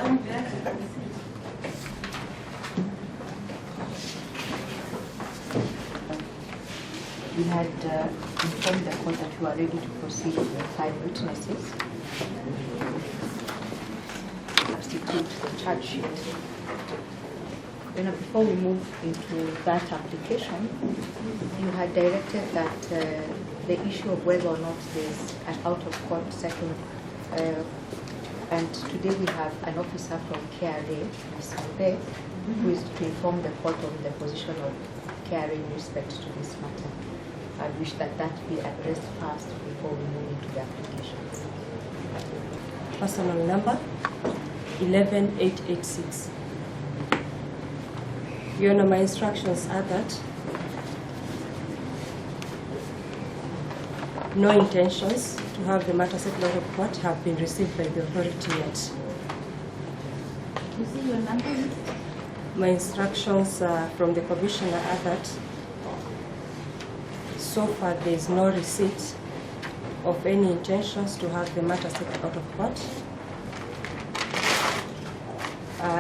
We had informed the court that we are ready to proceed with 5 witnesses. Substitute the charge sheet. Before we move into that application, you had directed that the issue of whether or not there's an out-of-court settlement, and today we have an officer from KRA, Ms. Mbe, who is to inform the court of the position of KRA in respect to this matter. I wish that be addressed first before we move into the application. Personal number 11886. Your Honor, my instructions are that no intentions to have the matter settled out of court have been received by the authority yet. You see your number? My instructions from the Commissioner are that so far there is no receipt of any intentions to have the matter settled out of court.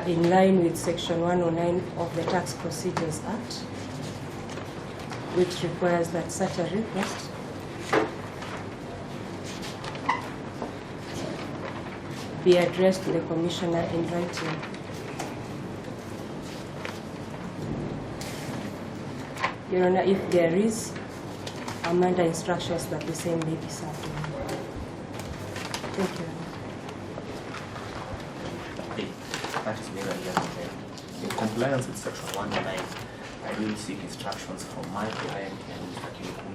In line with Section 109 of the Tax Procedures Act, which requires that such a request be addressed to the Commissioner in writing. Your Honor, if there is, I'm under instructions that the same may be served. Thank you. That is very important. In compliance with Section 109, I will seek instructions from my client and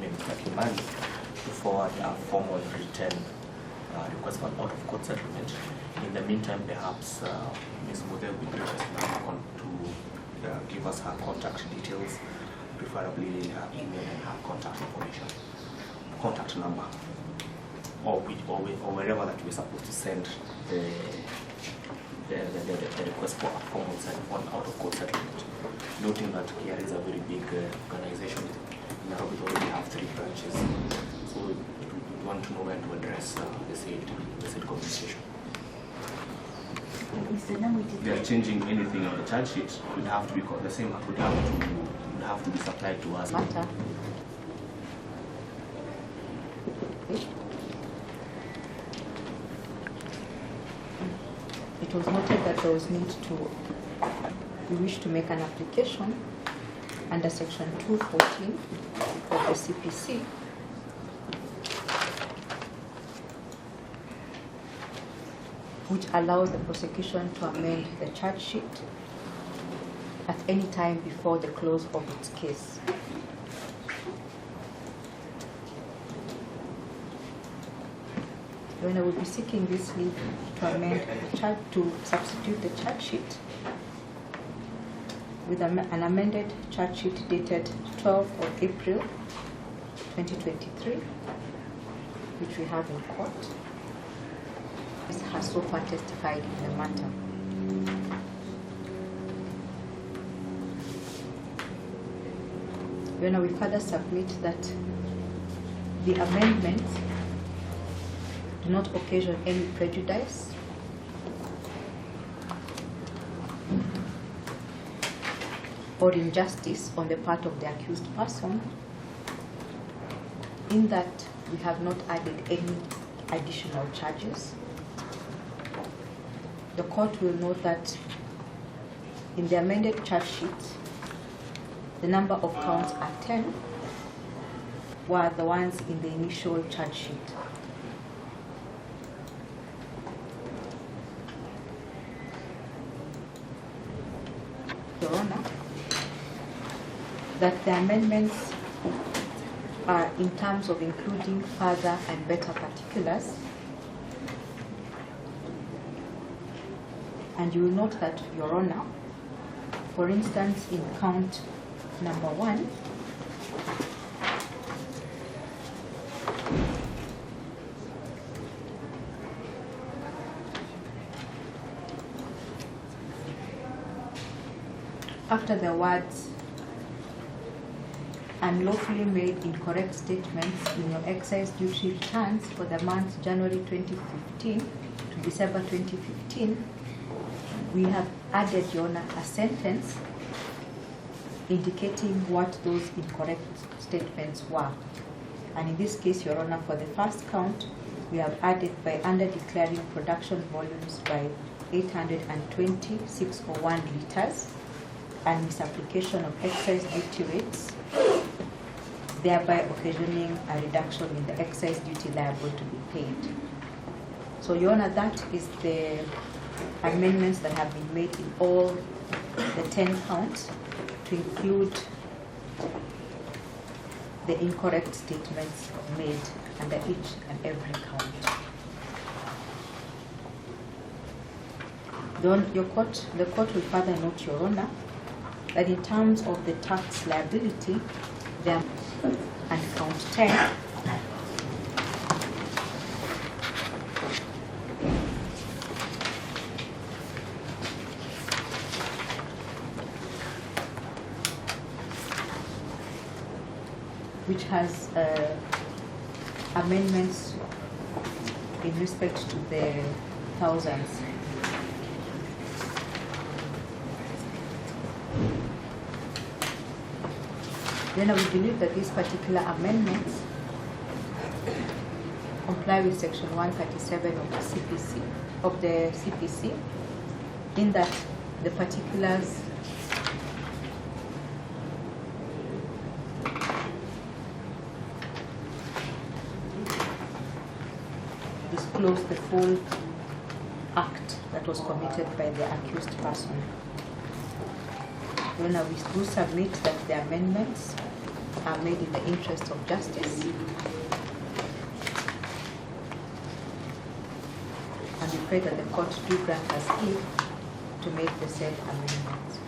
Mr. Kimani to forward a formal written request for out-of-court settlement. In the meantime, perhaps Ms. Mbe will be gracious enough to give us her contact details, preferably her email and her contact information, contact number, or wherever that we're supposed to send the request for a formal settlement, out-of-court settlement. Noting that KRA is a very big organization. In Nairobi, we already have 3 branches, so we want to know where to address the said communication. If they are changing anything on the charge sheet, it would have to be the same. It would have to be supplied to us. Matter. It was noted that there was need to, we wish to make an application under Section 214 of the CPC which allows the prosecution to amend the charge sheet at any time before the close of its case. When I will be seeking this leave to amend the charge, to substitute the charge sheet with an amended charge sheet dated 12th of April 2023, which we have in court. This has so far testified in the matter. When I will further submit that the amendments do not occasion any prejudice or injustice on the part of the accused person, in that we have not added any additional charges. The court will note that in the amended charge sheet, the number of counts are 10, were the ones in the initial charge sheet. Your Honor, that the amendments are in terms of including further and better particulars. And you will note that, Your Honor, for instance, in count number 1, after the words unlawfully made incorrect statements in your excise duty returns for the months January 2015 to December 2015, we have added, Your Honor, a sentence indicating what those incorrect statements were. And in this case, Your Honor, for the first count, we have added by under declaring production volumes by 820,601 liters and misapplication of excise duty rates, thereby occasioning a reduction in the excise duty liable to be paid. So, Your Honor, that is the amendments that have been made in all the 10 counts to include the incorrect statements made under each and every count. The court will further note, Your Honor, that in terms of the tax liability, there and count 10, which has amendments in respect to the thousands. Then I would believe that these particular amendments comply with Section 137 of the CPC, in that the particulars disclose the full act that was committed by the accused person. When we do submit that the amendments are made in the interest of justice, and we pray that the court do grant us leave to make the said amendments.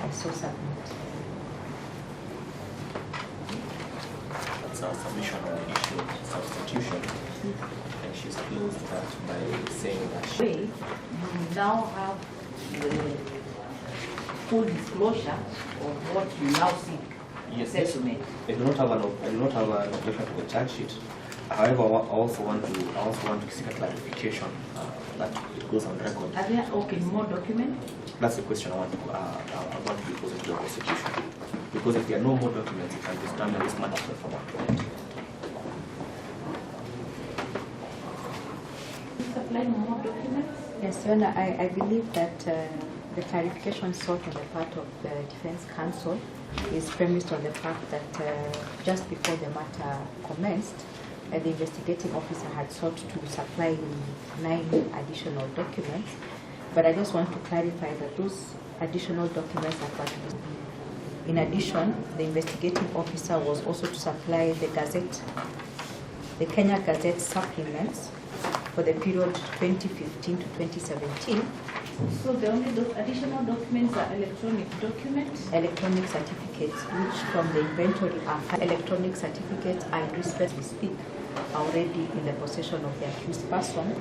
I so submit. That's our submission on the issue of substitution. And she's closed that by saying that You now have the full disclosure of what you now seek. yes, Settlement. I do not have an objection to the charge sheet. However, I also want to seek a clarification that it goes on record. Are there more documents? That's the question I want to be posed to the prosecution. Because if there are no more documents, you can determine this matter from one point. Supply more documents? Yes, Your Honor, I believe that the clarification sought on the part of the defense counsel is premised on the fact that just before the matter commenced, the investigating officer had sought to supply 9 additional documents. But I just want to clarify that those additional documents are part of it. In addition, the investigating officer was also to supply the Gazette, the Kenya Gazette supplements for the period 2015 to 2017. So the only additional documents are electronic documents? Electronic certificates, which from the inventory are electronic certificates and respect we speak already in the possession of the accused person.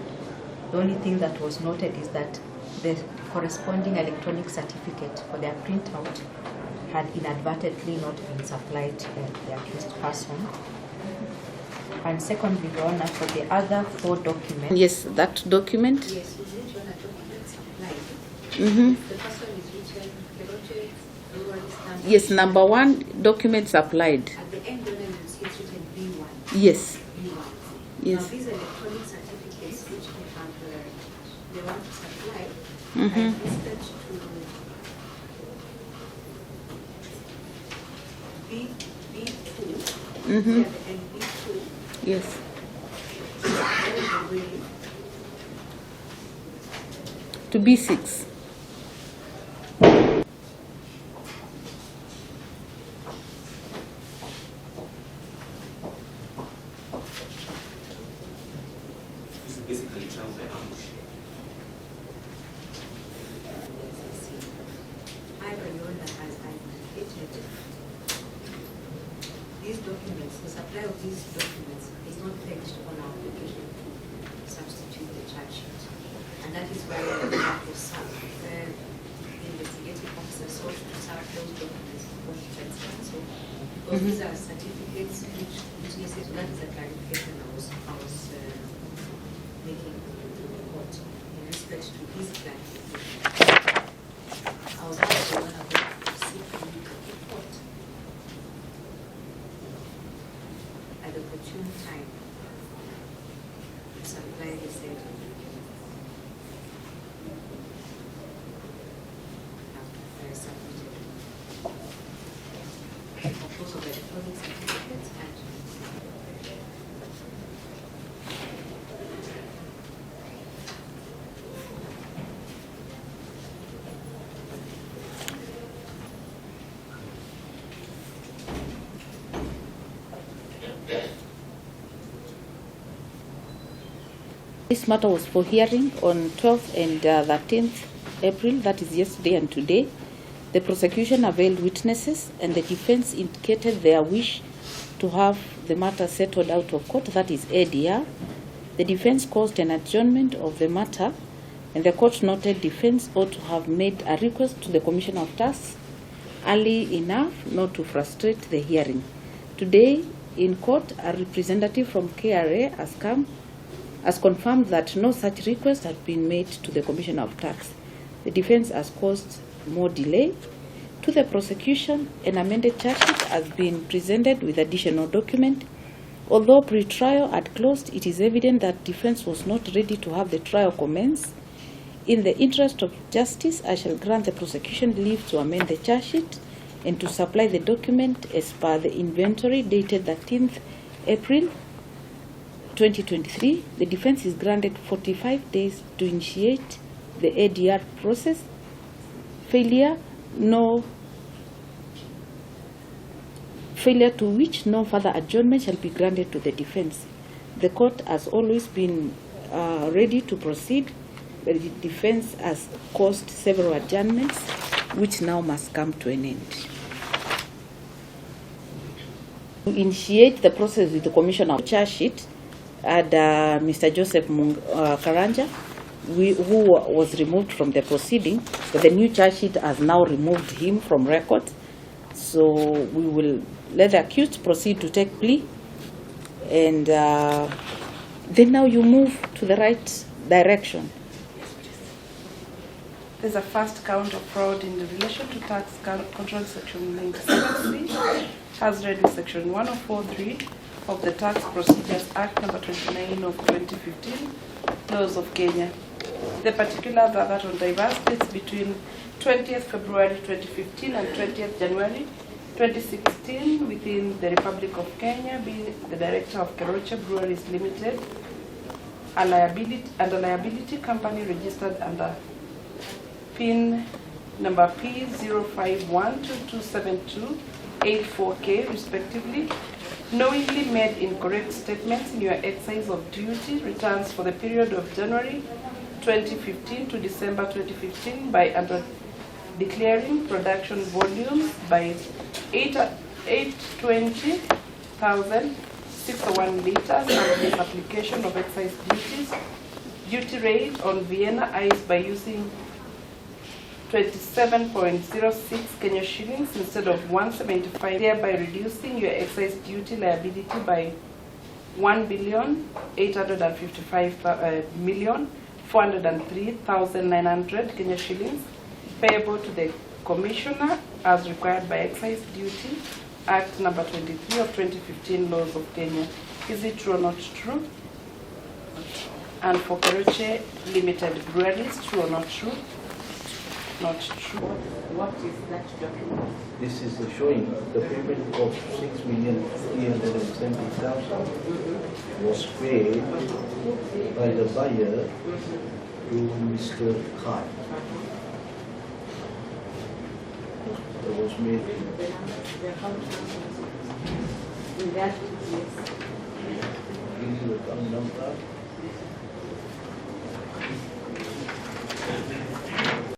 The only thing that was noted is that the corresponding electronic certificate for their printout had inadvertently not been supplied to the accused person. And secondly, Your Honor, for the other 4 documents. Yes, that document. Yes, with which one documents supplied. Mm-hmm. The first one is written Keroche CEO. Yes, number 1 document supplied. At the end, Your Honor, you see it's written B1. Yes. B1. Yes. Now, these electronic certificates, which we have, they want to supply, Mm-hmm. are listed to B2. Mm-hmm. And B2. Yes. To B6. This is basically trial by ambush. These documents, the supply of these documents is not pledged on our application to substitute the charge sheet. And that is why we have to serve the investigating officer sought to serve those documents before defense counsel. Because these are certificates which necessitate, so that is a clarification I was making to the court in respect to these clarifications. This matter was for hearing on 12th and 13th April, that is yesterday and today. The prosecution availed witnesses and the defense indicated their wish to have the matter settled out of court, that is ADR. The defense caused an adjournment of the matter, and the court noted defense ought to have made a request to the Commissioner of Tax early enough not to frustrate the hearing. Today in court, a representative from KRA has confirmed that no such request had been made to the Commissioner of Tax. The defense has caused more delay. To the prosecution, an amended charge sheet has been presented with additional document. Although pre-trial had closed, it is evident that defense was not ready to have the trial commence. In the interest of justice, I shall grant the prosecution leave to amend the charge sheet and to supply the document as per the inventory dated 13th April 2023. The defense is granted 45 days to initiate the ADR process. Failure to which no further adjournment shall be granted to the defense. The court has always been ready to proceed, but the defense has caused several adjournments which now must come to an end. To initiate the process with the Commissioner of Charge Sheet and Mr. Joseph Karanja, who was removed from the proceeding, but the new charge sheet has now removed him from record. So we will let the accused proceed to take plea, and then now you move to the right direction. There's a first count of fraud in relation to tax control section 97C, as read in section 104.3 of the Tax Procedures Act number 29 of 2015, laws of Kenya. The particulars are that on diverse dates between 20th February 2015 and 20th January 2016 within the Republic of Kenya, being the director of Keroche Breweries Limited, a liability company registered under PIN number P0512227284K respectively, knowingly made incorrect statements in your exercise of duty returns for the period of January 2015 to December 2015 by under declaring production volumes by 820,601 liters and misapplication of excise duty rate on Vienna ice by using 27.06 Kenya shillings instead of 175, thereby reducing your excise duty liability by 1,855,403,900 Kenya shillings, payable to the Commissioner as required by Excise Duty Act number 23 of 2015, laws of Kenya. Is it true or not true? And for Keroche Limited Breweries, true or not true? Not true. What is that document? This is showing the payment of 6,370,000 was paid by the buyer to Mr. Khan. That was made. In that, yes. This is the account number.